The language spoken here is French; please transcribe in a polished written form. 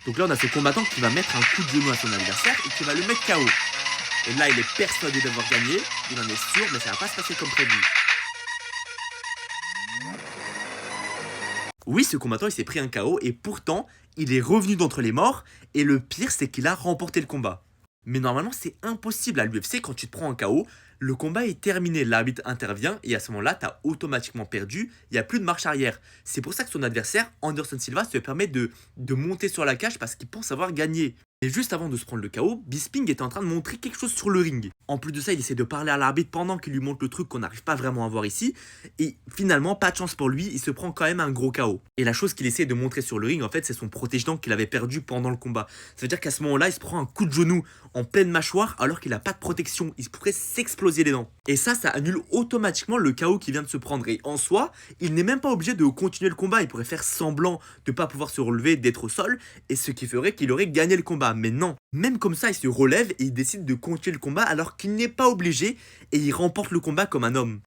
Donc là, on a ce combattant qui va mettre un coup de genou à son adversaire et qui va le mettre KO. Et là, il est persuadé d'avoir gagné, il en est sûr, mais ça va pas se passer comme prévu. Oui, ce combattant, il s'est pris un KO et pourtant, il est revenu d'entre les morts et le pire, c'est qu'il a remporté le combat. Mais normalement, c'est impossible à l'UFC quand tu te prends un KO. Le combat est terminé, l'arbitre intervient et à ce moment-là, tu as automatiquement perdu, il n'y a plus de marche arrière. C'est pour ça que son adversaire, Anderson Silva, se permet de monter sur la cage parce qu'il pense avoir gagné. Et juste avant de se prendre le KO, Bisping était en train de montrer quelque chose sur le ring. En plus de ça, il essaie de parler à l'arbitre pendant qu'il lui montre le truc qu'on n'arrive pas vraiment à voir ici. Et finalement, pas de chance pour lui, il se prend quand même un gros KO. Et la chose qu'il essaie de montrer sur le ring, en fait, c'est son protège-dents qu'il avait perdu pendant le combat. Ça veut dire qu'à ce moment-là, il se prend un coup de genou en pleine mâchoire alors qu'il n'a pas de protection. Il pourrait s'exploser les dents. Et ça annule automatiquement le KO qu'il vient de se prendre. Et en soi, il n'est même pas obligé de continuer le combat. Il pourrait faire semblant de ne pas pouvoir se relever, d'être au sol, et ce qui ferait qu'il aurait gagné le combat. Mais non, même comme ça, il se relève et il décide de continuer le combat alors qu'il n'est pas obligé et il remporte le combat comme un homme.